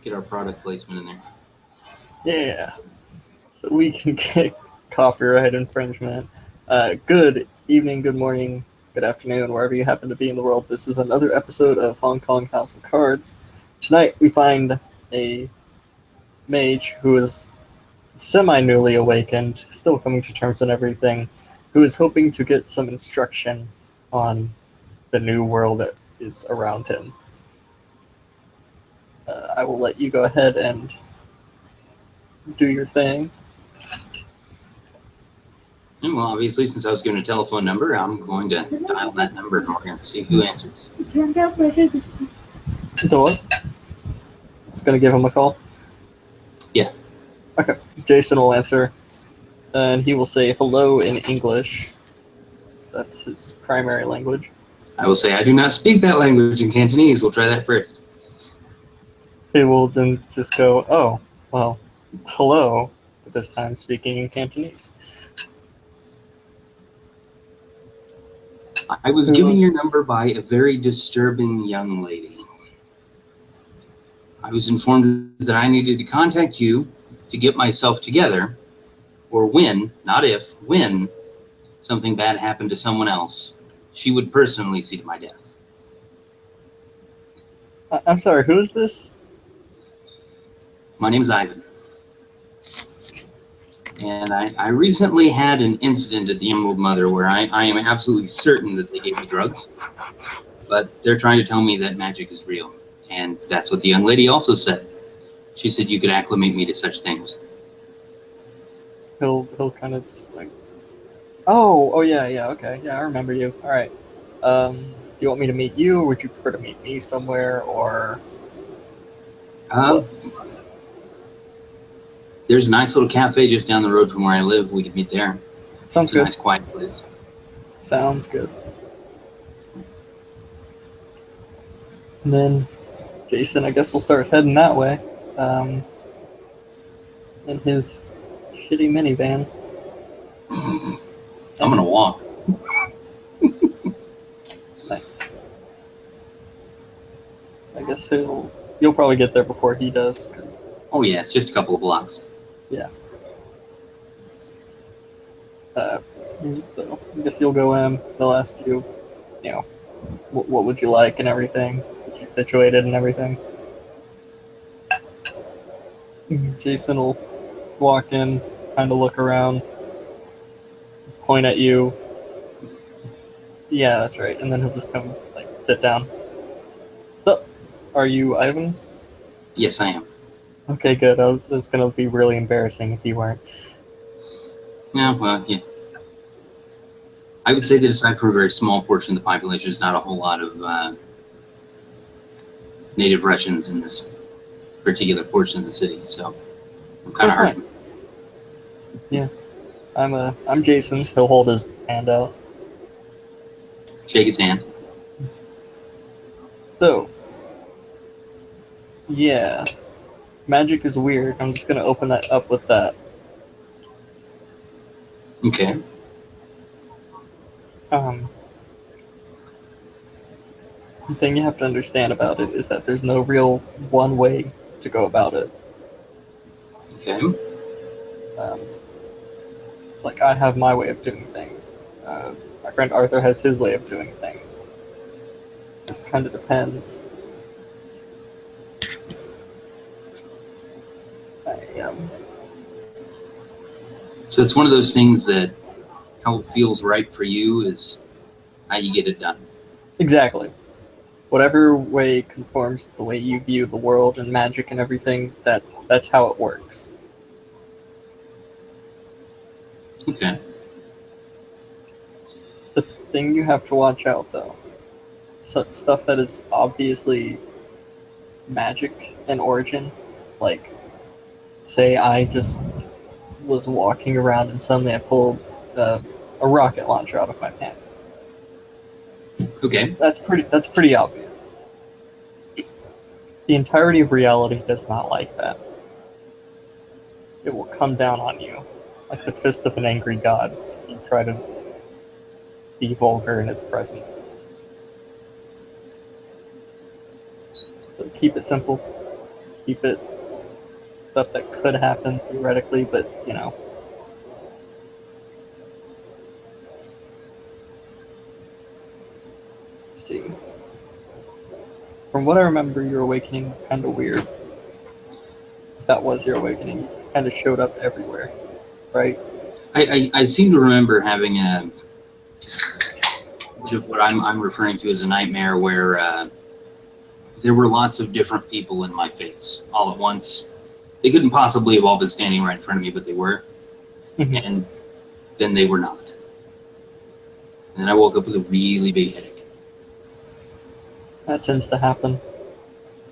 Get our product placement in there. Yeah, so we can get copyright infringement. Good evening, good morning, good afternoon, wherever you happen to be in the world. This is another episode of Hong Kong House of Cards. Tonight we find a mage who is semi-newly awakened, still coming to terms and everything, who is hoping to get some instruction on the new world that is around him. I will let you go ahead and do your thing. And well, obviously, since I was given a telephone number, I'm going to dial that number and we're going to see who answers. The what? Just gonna give him a call? Yeah. Okay. Jason will answer, and he will say hello in English. That's his primary language. I will say I do not speak that language in Cantonese. We'll try that first. He will then just go, oh, well, hello, but this time speaking in Cantonese. I was given your number by a very disturbing young lady. I was informed that I needed to contact you to get myself together, or when, not if, when something bad happened to someone else, she would personally see to my death. I'm sorry, who is this? My name is Ivan. And I recently had an incident at the Emerald Mother where I am absolutely certain that they gave me drugs, but they're trying to tell me that magic is real. And that's what the young lady also said. She said you could acclimate me to such things. He'll kind of just like, oh yeah, okay, yeah, I remember you. All right. Do you want me to meet you, or would you prefer to meet me somewhere, or? There's a nice little cafe just down the road from where I live. We could meet there. Sounds it's good. A nice, quiet place. Sounds good. And then Jason, I guess we'll start heading that way. In his shitty minivan. I'm gonna walk. Nice. So I guess you'll probably get there before he does. Oh yeah, it's just a couple of blocks. Yeah. So I guess you'll go in. They'll ask you, what would you like and everything, get you situated and everything. Jason will walk in, kind of look around, point at you. Yeah, that's right. And then he'll just come, sit down. So, are you Ivan? Yes, I am. Okay, good. It was going to be really embarrassing if you weren't. Yeah, well, yeah. I would say that aside from a very small portion of the population, there's not a whole lot of native Russians in this particular portion of the city, so I'm kind of hard. Yeah, I'm Jason. He'll hold his hand out. Shake his hand. So, yeah, magic is weird. I'm just gonna open that up with that. Okay. The thing you have to understand about it is that there's no real one way to go about it. Okay. It's like I have my way of doing things. My friend Arthur has his way of doing things. Just kind of depends. So it's one of those things that how it feels right for you is how you get it done. Exactly. Whatever way conforms to the way you view the world and magic and everything, that's how it works. Okay. The thing you have to watch out, though, stuff that is obviously magic in origin, like, say I just was walking around and suddenly I pulled a rocket launcher out of my pants. Okay. That's pretty obvious. The entirety of reality does not like that. It will come down on you like the fist of an angry god if you try to be vulgar in its presence. So keep it simple. keep it stuff that could happen theoretically, but you know. Let's see. From what I remember, your awakening was kind of weird. If that was your awakening, it just kind of showed up everywhere, right? I seem to remember having a bit of what I'm referring to as a nightmare where there were lots of different people in my face all at once. They couldn't possibly have all been standing right in front of me, but they were. Mhm. And then they were not. And then I woke up with a really big headache. That tends to happen.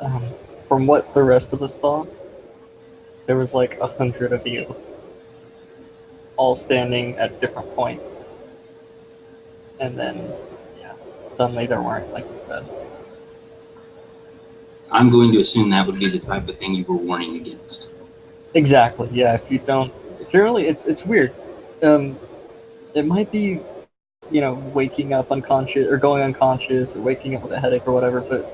Um, from what the rest of us saw, there was like 100 of you, all standing at different points, and then yeah, suddenly there weren't, like you said. I'm going to assume that would be the type of thing you were warning against. Exactly. Yeah. If you don't, generally, it's weird. It might be, you know, waking up unconscious or going unconscious or waking up with a headache or whatever, but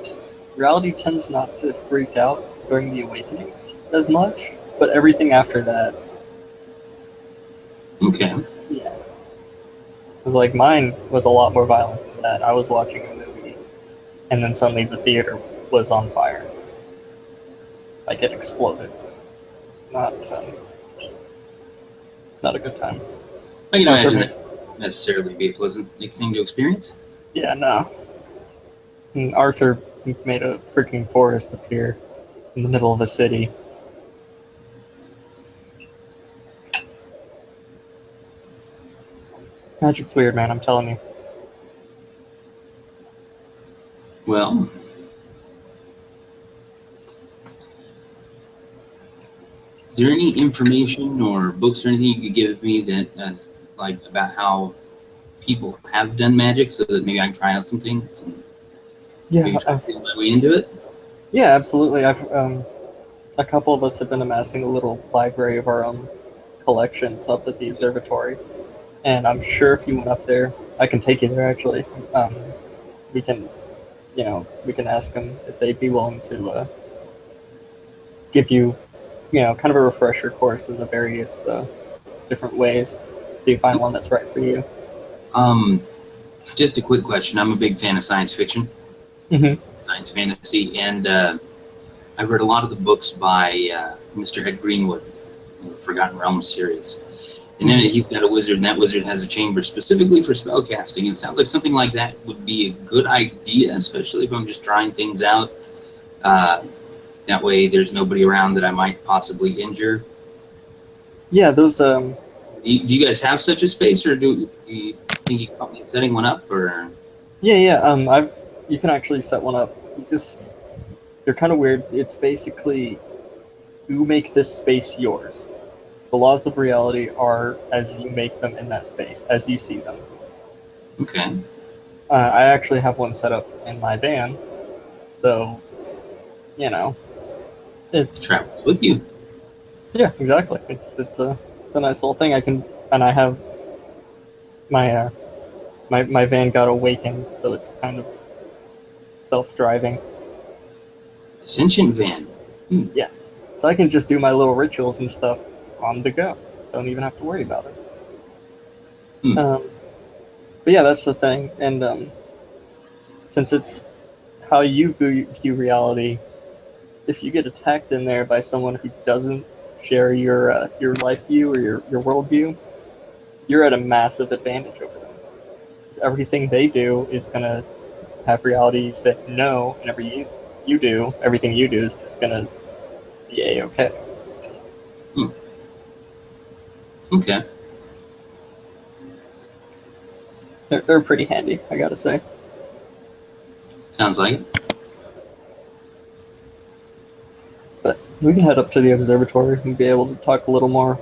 reality tends not to freak out during the awakenings as much. But everything after that, Okay. yeah, it was like mine was a lot more violent than that. I was watching a movie, and then suddenly the theater was on fire. Like it exploded. It's not a good time. I can Not for imagine me. that wouldn't necessarily be a pleasant thing to experience. Yeah, no. And Arthur made a freaking forest appear in the middle of a city. Magic's weird, man. I'm telling you. Well, is there any information or books or anything you could give me that, like, about how people have done magic, so that maybe I can try out some things and maybe Yeah, try to feel my way into it? yeah, absolutely. I've a couple of us have been amassing a little library of our own collections up at the observatory, and I'm sure if you went up there, I can take you there. Actually, we can, you know, we can ask them if they'd be willing to give you, you know, kind of a refresher course in the various different ways. So you find one that's right for you. Um, just a quick question. I'm a big fan of science fiction, Mm-hmm. science fantasy, and I've read a lot of the books by Mr. Ed Greenwood, the Forgotten Realms series. And then he's got a wizard, and that wizard has a chamber specifically for spellcasting. It sounds like something like that would be a good idea, especially if I'm just trying things out. That way, there's nobody around that I might possibly injure. Yeah, those. Do you guys have such a space, or do you think you caught me setting one up? Or Yeah. I've. You can actually set one up. They're kind of weird. It's basically you make this space yours. The laws of reality are as you make them in that space, as you see them. okay, I actually have one set up in my van, so you know, it's travels with you. yeah, exactly. It's a nice little thing. I have my my van got awakened, so it's kind of self-driving. Ascension van. Yeah, so I can just do my little rituals and stuff on the go. Don't even have to worry about it. Hmm. But yeah, that's the thing. And since it's how you view reality, if you get attacked in there by someone who doesn't share your life view or your world view, you're at a massive advantage over them. 'Cause everything they do is gonna have reality say no, and everything you do is just gonna be a-okay. Okay, They're pretty handy, I gotta say. sounds like it. But we can head up to the observatory and be able to talk a little more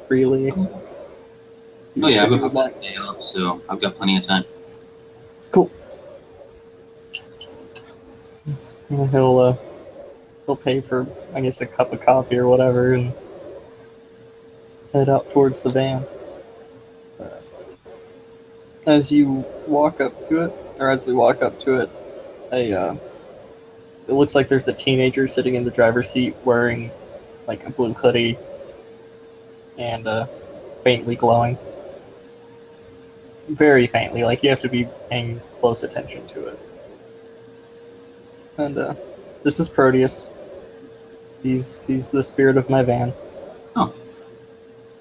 freely. Oh yeah, if you I've would got like. a day off, so I've got plenty of time. Cool. He'll pay for, I guess, a cup of coffee or whatever, and head out towards the van. As you walk up to it, or as we walk up to it, a It looks like there's a teenager sitting in the driver's seat wearing like a blue hoodie and faintly glowing. Very faintly, like you have to be paying close attention to it. And this is Proteus. He's the spirit of my van. Oh,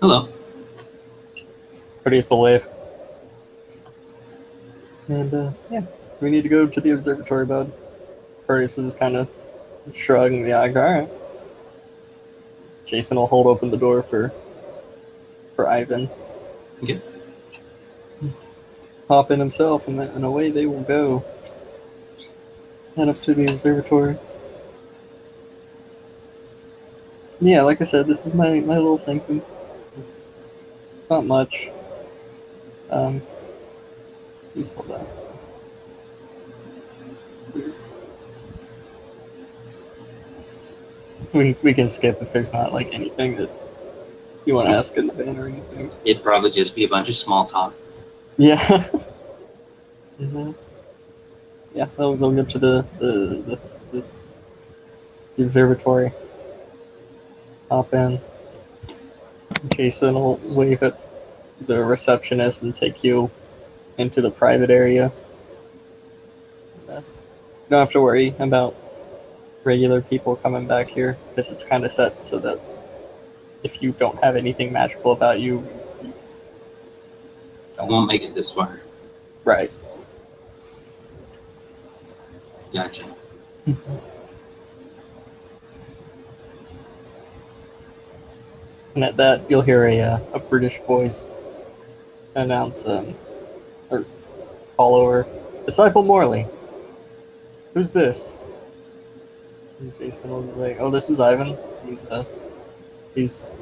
hello. Proteus will wave. And yeah, we need to go to the observatory, bud. Proteus is kind of shrugging the eye. All right. Jason will hold open the door for Ivan. Okay. Hop in himself, and away they will go. Head up to the observatory. Yeah, like I said, this is my little sanctum. It's not much. It's useful though. We can skip if there's not like anything that you want to ask in the van or anything. It'd probably just be a bunch of small talk. Yeah. Mm-hmm. Yeah, they'll get to the observatory. Hop in. Jason will wave at the receptionist and take you into the private area. You don't have to worry about regular people coming back here because it's kind of set so that if you don't have anything magical about you, you just I won't make it this far. right. Gotcha. And at that, you'll hear a British voice announce, or call over, Disciple Morley. Who's this? And Jason will just say, oh, this is Ivan. He's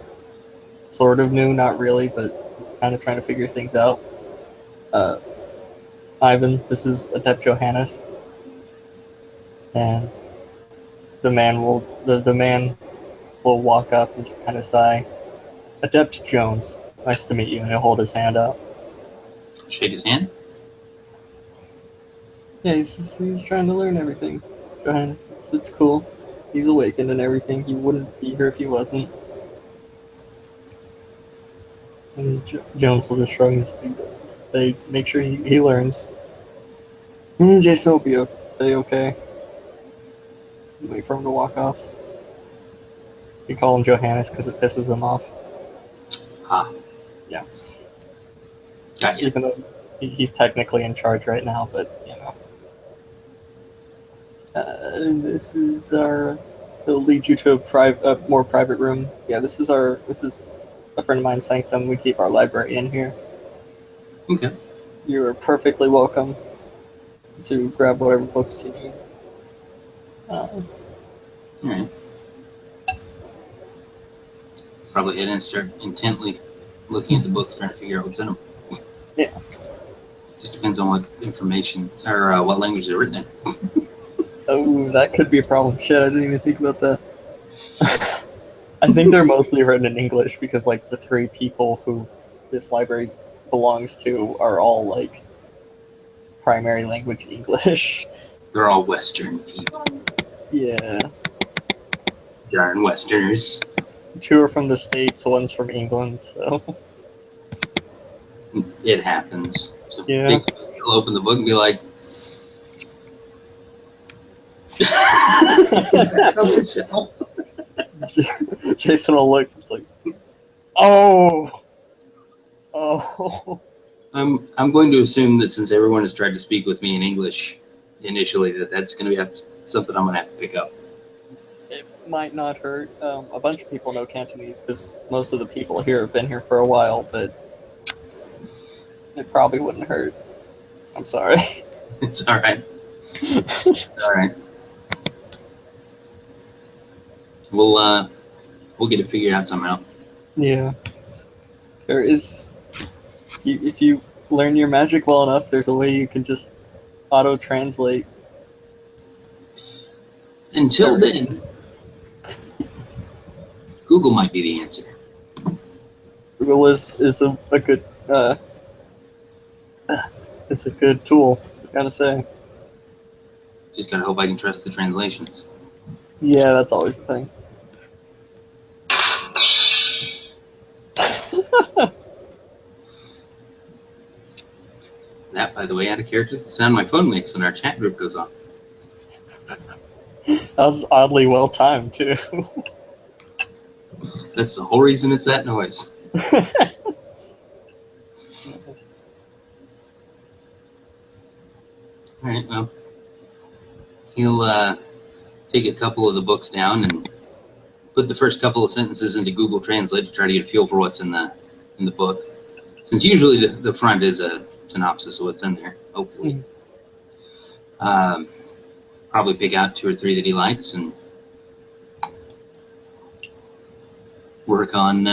sort of new, not really, but he's kind of trying to figure things out. Ivan, this is Adept Johannes. And the man will walk up and just kind of sigh. Adept Jones, nice to meet you, and he'll hold his hand out. Shake his hand. Yeah, he's trying to learn everything. Johannes, it's cool. He's awakened and everything. He wouldn't be here if he wasn't. And Jones will just shrug his feet, say, make sure he learns. And Jason will be say okay. Wait for him to walk off. We call him Johannes because it pisses him off. Ah. Yeah. Got you. Even though he's technically in charge right now, but you know. This is our. It'll lead you to a more private room. Yeah, this is a friend of mine's sanctum. We keep our library in here. Okay. You are perfectly welcome to grab whatever books you need. All right. Probably head in and start intently looking at the book, trying to figure out what's in them. Yeah. Just depends on what information or what language they're written in. Oh, that could be a problem. Shit, I didn't even think about that. I think they're mostly written in English because, like, the three people who this library belongs to are all, like, primary language English. They're all Western people. Yeah. Darn Westerners. 2 are from the States, 1's from England, so. It happens. So Yeah. He'll open the book and be like, Jason will look, it's like, oh! Oh. I'm going to assume that since everyone has tried to speak with me in English initially, that's going to be something I'm going to have to pick up. It might not hurt. A bunch of people know Cantonese because most of the people here have been here for a while, but it probably wouldn't hurt. I'm sorry. It's all right. All right. We'll get it figured out somehow. Yeah. There is... If you learn your magic well enough, there's a way you can just auto-translate. Until then, Google might be the answer. Google is a good it's a good tool, I gotta say. Just gotta hope I can trust the translations. Yeah, that's always the thing. That, by the way, out of character is the sound my phone makes when our chat group goes off. That was oddly well timed too. That's the whole reason it's that noise. All right, well, he'll take a couple of the books down and put the first couple of sentences into Google Translate to try to get a feel for what's in the book. Since usually the front is a synopsis of what's in there, hopefully. Probably pick out 2 or 3 that he likes and work on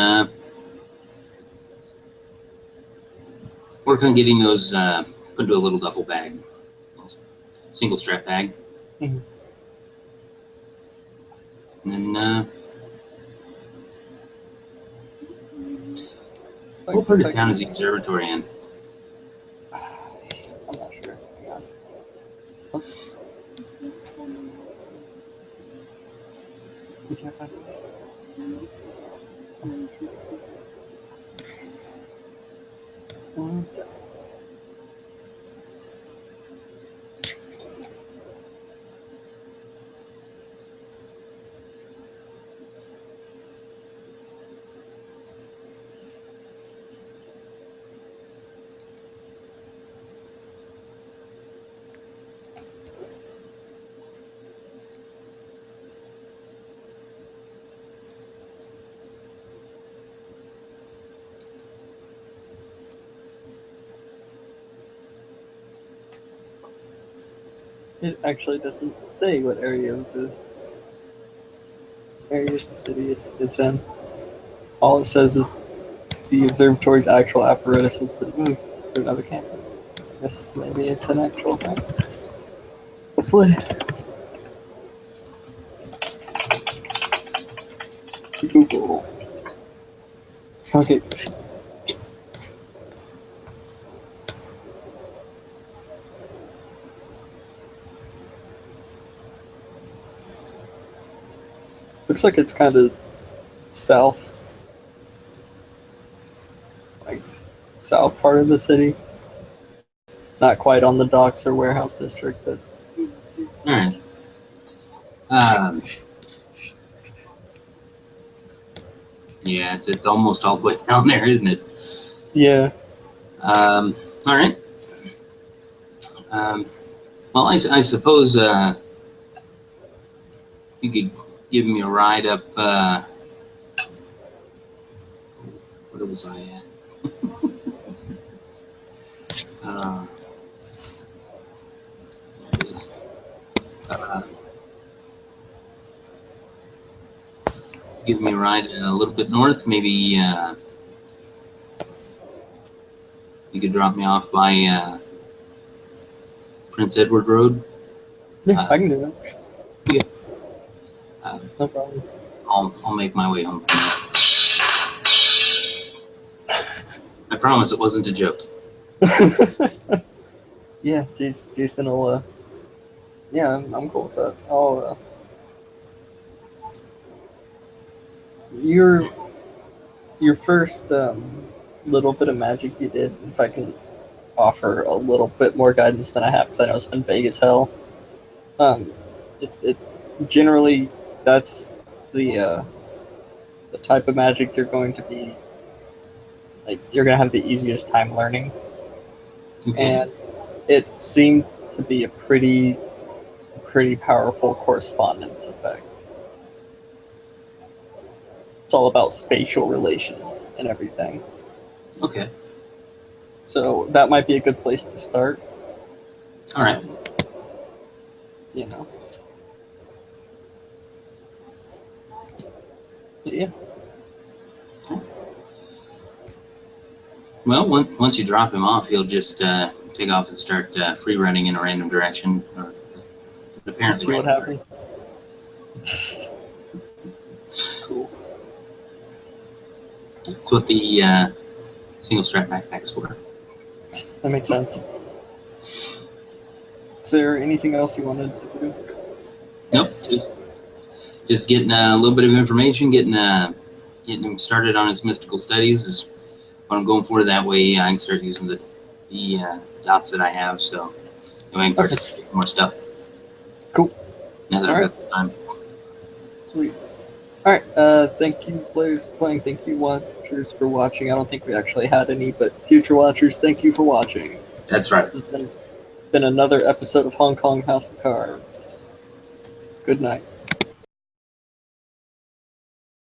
getting those put into a little duffel bag, single strap bag. Mhm. And then what part of town is the observatory in? I'm not sure. Hang on. You can't find it. One second. It actually doesn't say what area of the city it's in. All it says is the observatory's actual apparatus has been moved to another campus. So I guess maybe it's an actual thing. Hopefully. Google. Okay. Looks like it's kind of south, like south part of the city. Not quite on the docks or warehouse district, but All right. Yeah, it's almost all the way down there, isn't it? yeah. All right. Well, I suppose you could give me a ride up. Where was I at? There it is. Give me a ride a little bit north. Maybe you could drop me off by Prince Edward Road. Yeah, I can do that. Yeah. No problem. I'll make my way home. I promise it wasn't a joke. Yeah, Jason will. Yeah, I'm cool with that. I'll. Your first little bit of magic you did, if I can offer a little bit more guidance than I have, because I know it's been vague as hell. It generally that's the type of magic you're going to be like you're gonna have the easiest time learning, and it seemed to be a pretty powerful correspondence effect. It's all about spatial relations and everything. Okay. So that might be a good place to start. All right. You know. Yeah. Well, once you drop him off, he'll just take off and start free running in a random direction. Or apparently, See what happens. Cool. That's what the single strap backpack's for. That makes sense. Is there anything else you wanted to do? Nope, just getting a little bit of information, getting him started on his mystical studies is what I'm going for. That way I can start using the dots that I have, so I can start getting more stuff. Cool. Now that I've got the time. Sweet. All right. Thank you, players, for playing. Thank you, watchers, for watching. I don't think we actually had any, but future watchers, thank you for watching. That's right. This has been another episode of Hong Kong House of Cards. Good night.